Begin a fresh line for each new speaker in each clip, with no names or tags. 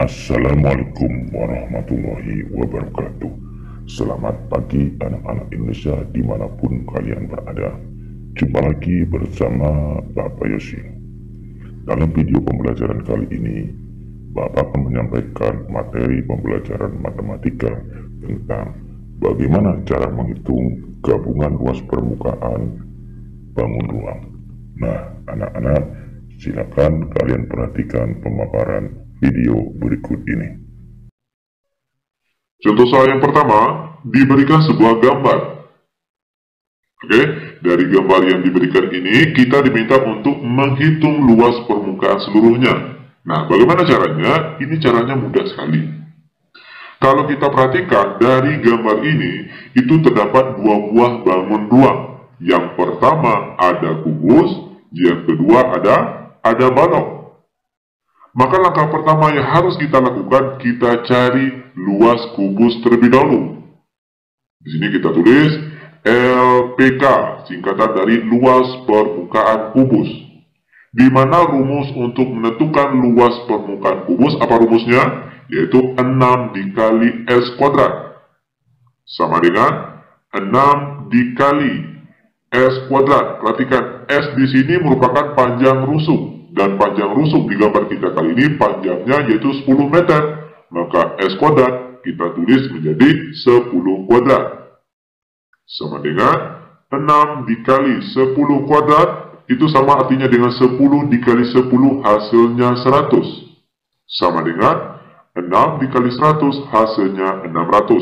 Assalamualaikum warahmatullahi wabarakatuh. Selamat pagi anak-anak Indonesia dimanapun kalian berada. Jumpa lagi bersama Bapak Yosi. Dalam video pembelajaran kali ini, Bapak akan menyampaikan materi pembelajaran matematika tentang bagaimana cara menghitung gabungan luas permukaan bangun ruang. Nah, anak-anak, silakan kalian perhatikan pemaparan video berikut ini.
Contoh soal yang pertama, diberikan sebuah gambar. Oke, dari gambar yang diberikan ini, kita diminta untuk menghitung luas permukaan seluruhnya. Nah, bagaimana caranya? Ini caranya mudah sekali. Kalau kita perhatikan dari gambar ini, itu terdapat dua buah bangun ruang. Yang pertama ada kubus, yang kedua ada balok. Maka langkah pertama yang harus kita lakukan, kita cari luas kubus terlebih dahulu. Di sini kita tulis LPK, singkatan dari luas permukaan kubus. Di mana rumus untuk menentukan luas permukaan kubus, apa rumusnya? Yaitu 6 dikali S kuadrat. Sama dengan 6 dikali S kuadrat. Perhatikan, S di sini merupakan panjang rusuk. Dan panjang rusuk di gambar kita kali ini panjangnya yaitu 10 meter. Maka S kuadrat kita tulis menjadi 10 kuadrat. Sama dengan 6 dikali 10 kuadrat. Itu sama artinya dengan 10 dikali 10 hasilnya 100. Sama dengan 6 dikali 100 hasilnya 600.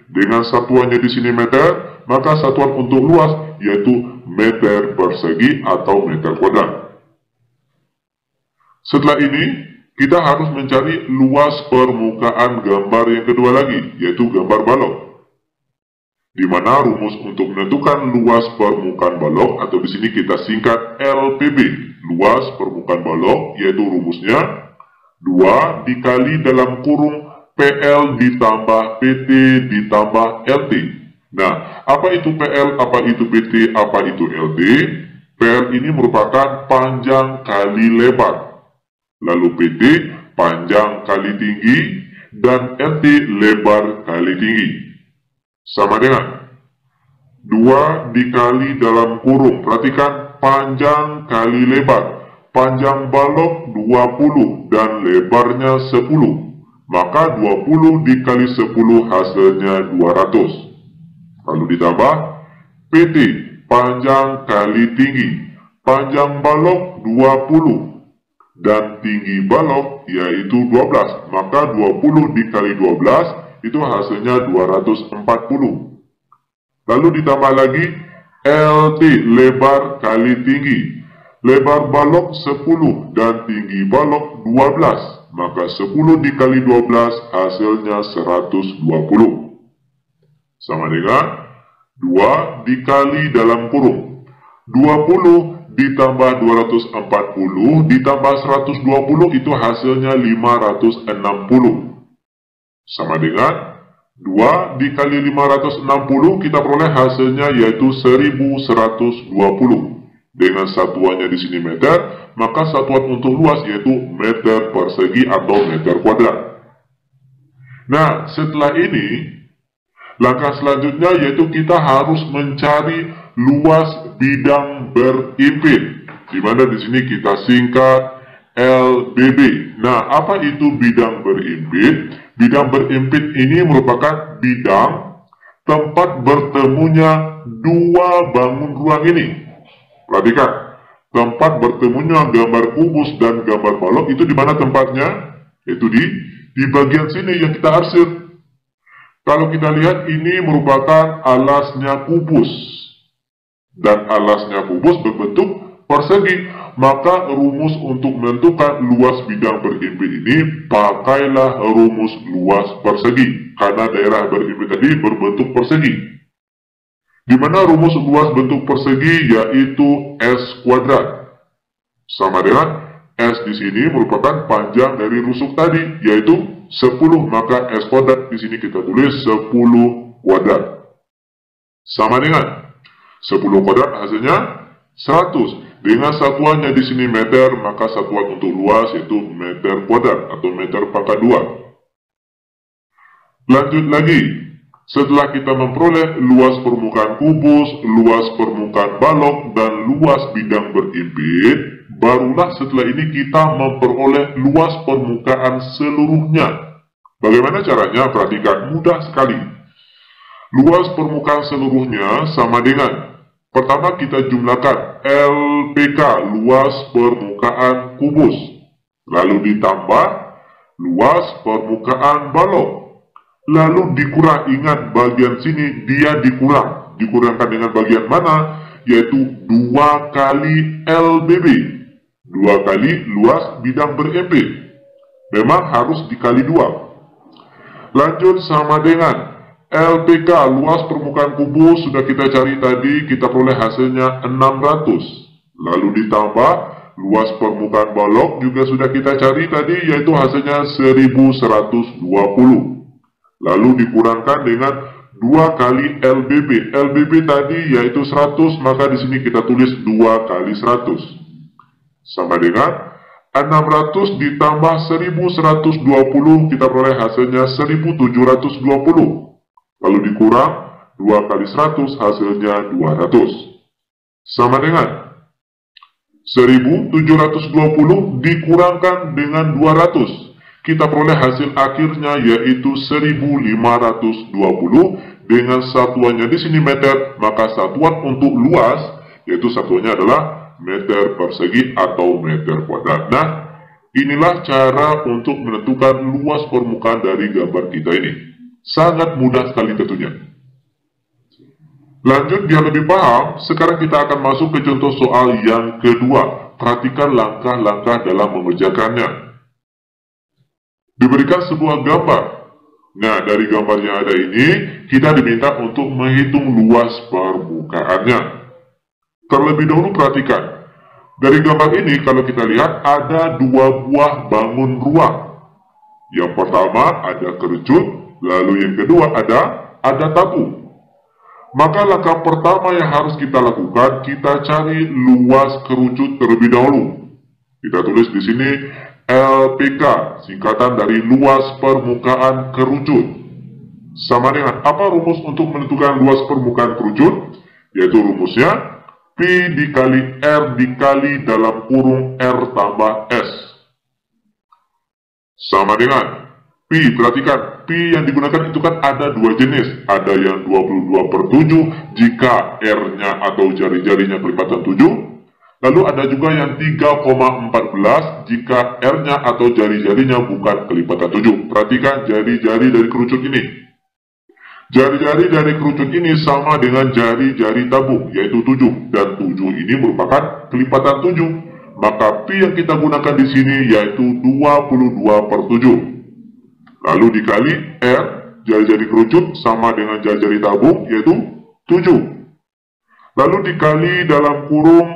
Dengan satuannya di sini meter, maka satuan untuk luas yaitu meter persegi atau meter kuadrat. Setelah ini, kita harus mencari luas permukaan gambar yang kedua lagi, yaitu gambar balok. Di mana rumus untuk menentukan luas permukaan balok, atau di sini kita singkat LPB, luas permukaan balok, yaitu rumusnya 2 dikali dalam kurung PL ditambah PT ditambah LT. Nah, apa itu PL, apa itu PT, apa itu LT? PL ini merupakan panjang kali lebar. Lalu PT panjang kali tinggi dan LT lebar kali tinggi. Sama dengan 2 dikali dalam kurung. Perhatikan panjang kali lebar. Panjang balok 20 dan lebarnya 10. Maka 20 dikali 10 hasilnya 200. Lalu ditambah PT panjang kali tinggi. Panjang balok 20. Dan tinggi balok yaitu 12, maka 20 dikali 12 itu hasilnya 240. Lalu ditambah lagi LT lebar kali tinggi. Lebar balok 10 dan tinggi balok 12, maka 10 dikali 12 hasilnya 120. Sama dengan 2 dikali dalam kurung 20 ditambah 240 ditambah 120 itu hasilnya 560. Sama dengan 2 dikali 560 kita peroleh hasilnya yaitu 1120. Dengan satuannya di sini meter, maka satuan untuk luas yaitu meter persegi atau meter kuadrat. Nah, setelah ini langkah selanjutnya yaitu kita harus mencari luas bidang berimpit, di mana di sini kita singkat LBB. Nah, apa itu bidang berimpit? Bidang berimpit ini merupakan bidang tempat bertemunya dua bangun ruang ini. Perhatikan, tempat bertemunya gambar kubus dan gambar balok itu di mana tempatnya? Itu di bagian sini yang kita arsir. Kalau kita lihat ini merupakan alasnya kubus. Dan alasnya kubus berbentuk persegi. Maka rumus untuk menentukan luas bidang berimpit ini, pakailah rumus luas persegi. Karena daerah berimpit tadi berbentuk persegi. Di mana rumus luas bentuk persegi yaitu S kuadrat. Sama dengan S di sini merupakan panjang dari rusuk tadi, yaitu 10, maka S kuadrat di sini kita tulis 10 kuadrat. Sama dengan 10 kuadrat hasilnya 100. Dengan satuannya di sini meter, maka satuan untuk luas yaitu meter kuadrat atau meter pangkat 2. Lanjut lagi, setelah kita memperoleh luas permukaan kubus, luas permukaan balok, dan luas bidang berimpit, barulah setelah ini kita memperoleh luas permukaan seluruhnya. Bagaimana caranya? Perhatikan, mudah sekali. Luas permukaan seluruhnya sama dengan, pertama kita jumlahkan LPK, luas permukaan kubus, lalu ditambah luas permukaan balok, lalu dikurang. Ingat bagian sini dia dikurangkan dengan bagian mana? Yaitu 2 kali LBB, 2 kali luas bidang berimpit. Memang harus dikali 2. Lanjut sama dengan LPK, luas permukaan kubus sudah kita cari tadi, kita peroleh hasilnya 600. Lalu ditambah luas permukaan balok juga sudah kita cari tadi, yaitu hasilnya 1120. Lalu dikurangkan dengan 2 kali LBB. LBB tadi yaitu 100, maka di sini kita tulis 2 kali 100. Sama dengan 600 ditambah 1120, kita peroleh hasilnya 1720. Lalu dikurang 2 kali 100, hasilnya 200. Sama dengan 1720 dikurangkan dengan 200. Kita peroleh hasil akhirnya yaitu 1520. Dengan satuannya di sini meter, maka satuan untuk luas yaitu satuannya adalah meter persegi atau meter kuadrat. Nah, inilah cara untuk menentukan luas permukaan dari gambar kita ini. Sangat mudah sekali tentunya. Lanjut, biar lebih paham, sekarang kita akan masuk ke contoh soal yang kedua. Perhatikan langkah-langkah dalam mengerjakannya. Diberikan sebuah gambar. Nah, dari gambar yang ada ini, kita diminta untuk menghitung luas permukaannya. Terlebih dahulu perhatikan. Dari gambar ini, kalau kita lihat, ada 2 buah bangun ruang. Yang pertama ada kerucut, lalu yang kedua ada tabung. Maka langkah pertama yang harus kita lakukan, kita cari luas kerucut terlebih dahulu. Kita tulis di sini LPK, singkatan dari luas permukaan kerucut. Sama dengan apa rumus untuk menentukan luas permukaan kerucut? Yaitu rumusnya P dikali R dikali dalam kurung R tambah S. Sama dengan P, perhatikan, P yang digunakan itu kan ada 2 jenis. Ada yang 22/7 jika R-nya atau jari-jarinya kelipatan 7. Lalu ada juga yang 3,14 jika R-nya atau jari-jarinya bukan kelipatan 7. Perhatikan jari-jari dari kerucut ini. Jari-jari dari kerucut ini sama dengan jari-jari tabung, yaitu 7. Dan 7 ini merupakan kelipatan 7. Maka P yang kita gunakan di sini yaitu 22/7. Lalu dikali R, jari-jari kerucut sama dengan jari-jari tabung, yaitu 7. Lalu dikali dalam kurung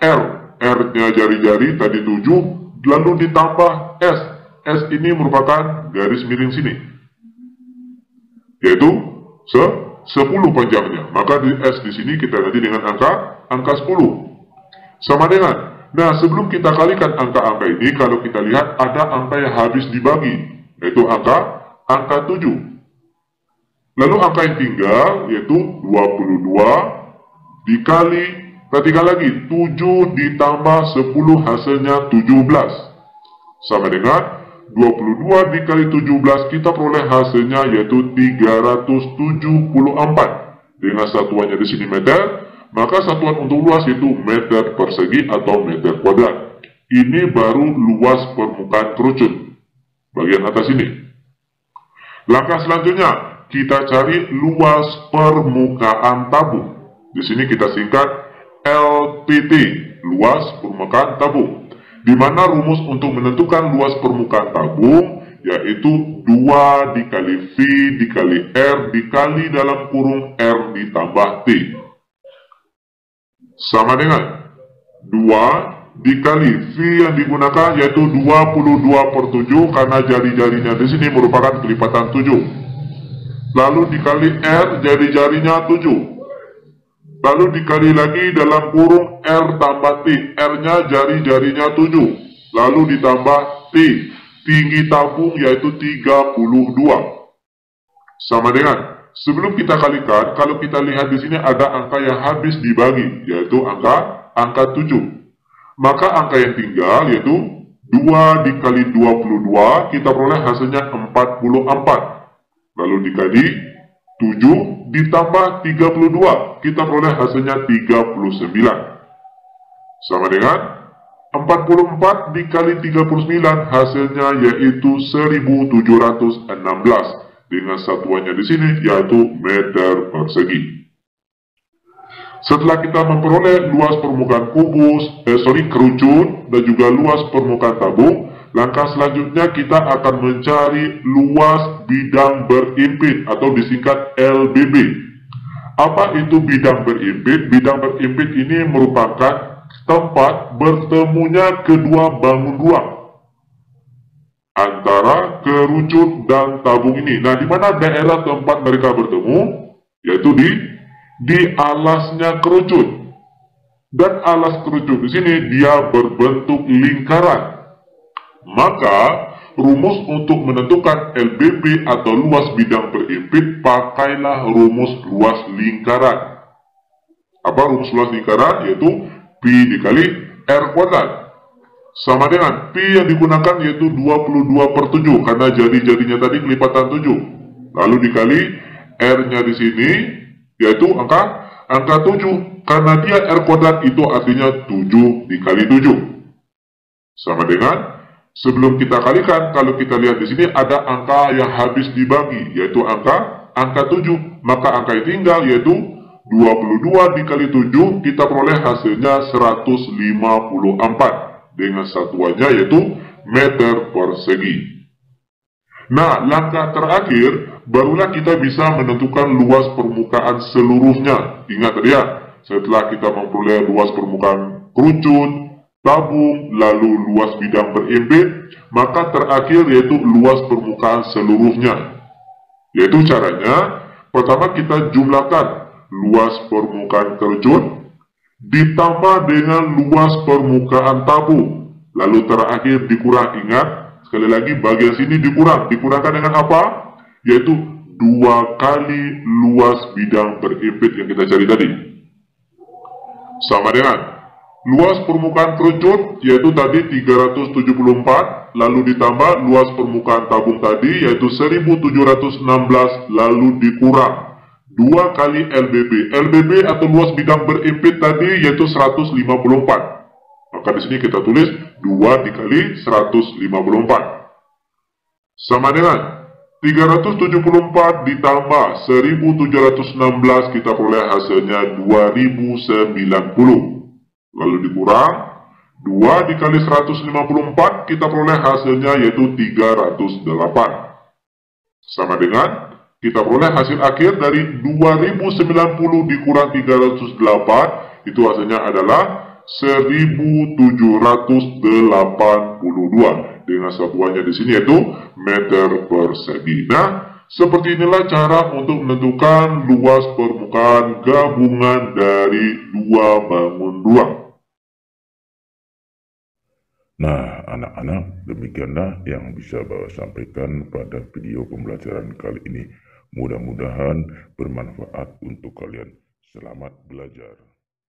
R, R-nya jari-jari tadi 7, lalu ditambah S. S ini merupakan garis miring sini, yaitu 10 panjangnya. Maka di S di sini kita ganti dengan angka 10. Sama dengan, nah sebelum kita kalikan angka-angka ini, kalau kita lihat ada angka yang habis dibagi, yaitu angka 7. Lalu angka yang tinggal yaitu 22 dikali, perhatikan lagi, 7 ditambah 10 hasilnya 17. Sama dengan 22 dikali 17, kita peroleh hasilnya yaitu 374. Dengan satuannya di sini meter, maka satuan untuk luas itu meter persegi atau meter kuadrat. Ini baru luas permukaan kerucut. Bagian atas ini. Langkah selanjutnya, kita cari luas permukaan tabung. Di sini kita singkat LPT, luas permukaan tabung. Di mana rumus untuk menentukan luas permukaan tabung yaitu 2 dikali V dikali R dikali dalam kurung R ditambah T. Sama dengan 2 dikali V yang digunakan yaitu 22/7 karena jari-jarinya di sini merupakan kelipatan 7. Lalu dikali R, jari-jarinya 7. lalu dikali lagi dalam kurung R tambah T, R-nya jari-jarinya 7, lalu ditambah T, tinggi tabung yaitu 32. Sama dengan, sebelum kita kalikan, kalau kita lihat di sini ada angka yang habis dibagi, yaitu angka 7. Maka angka yang tinggal yaitu 2 dikali 22, kita peroleh hasilnya 44. Lalu dikali 7 ditambah 32, kita peroleh hasilnya 39. Sama dengan 44 dikali 39, hasilnya yaitu 1716. Dengan satuannya di sini yaitu meter persegi. Setelah kita memperoleh luas permukaan kerucut dan juga luas permukaan tabung, langkah selanjutnya kita akan mencari luas bidang berimpit atau disingkat LBB. Apa itu bidang berimpit? Bidang berimpit ini merupakan tempat bertemunya kedua bangun ruang antara kerucut dan tabung ini. Nah, di mana daerah tempat mereka bertemu? Yaitu di alasnya kerucut. Dan alas kerucut di sini dia berbentuk lingkaran. Maka rumus untuk menentukan LBB atau luas bidang berimpit, pakailah rumus luas lingkaran. Apa rumus luas lingkaran? Yaitu Pi dikali R kuadrat. Sama dengan Pi yang digunakan yaitu 22/7 karena jari-jarinya tadi kelipatan 7. Lalu dikali R-nya di sini yaitu angka 7 karena dia R kuadrat itu artinya 7 dikali 7. Sama dengan sebelum kita kalikan, kalau kita lihat di sini ada angka yang habis dibagi yaitu angka 7, maka angka yang tinggal yaitu 22 dikali 7, kita peroleh hasilnya 154 dengan satuannya yaitu meter persegi. Nah, langkah terakhir barulah kita bisa menentukan luas permukaan seluruhnya. Ingat tadi ya, setelah kita memperoleh luas permukaan kerucut, tabung, lalu luas bidang berimpit, maka terakhir yaitu luas permukaan seluruhnya. Yaitu caranya, pertama kita jumlahkan luas permukaan kerucut ditambah dengan luas permukaan tabung, lalu terakhir dikurang. Ingat, sekali lagi bagian sini dikurangkan dengan apa? Yaitu 2 kali luas bidang berimpit yang kita cari tadi. Sama dengan luas permukaan kerucut yaitu tadi 374, lalu ditambah luas permukaan tabung tadi yaitu 1716, lalu dikurang 2 kali LBB. LBB atau luas bidang berimpit tadi yaitu 154. Maka di sini kita tulis 2 dikali 154. Sama dengan 374 ditambah 1716, kita peroleh hasilnya 2090. Lalu dikurang 2 dikali 154, kita peroleh hasilnya yaitu 308. Sama dengan kita peroleh hasil akhir dari 2090 dikurang 308, itu hasilnya adalah 1782 dengan satuannya di sini yaitu meter persegi. Nah, seperti inilah cara untuk menentukan luas permukaan gabungan dari 2 bangun ruang.
Nah, anak-anak, demikianlah yang bisa Bapak sampaikan pada video pembelajaran kali ini. Mudah-mudahan bermanfaat untuk kalian. Selamat belajar.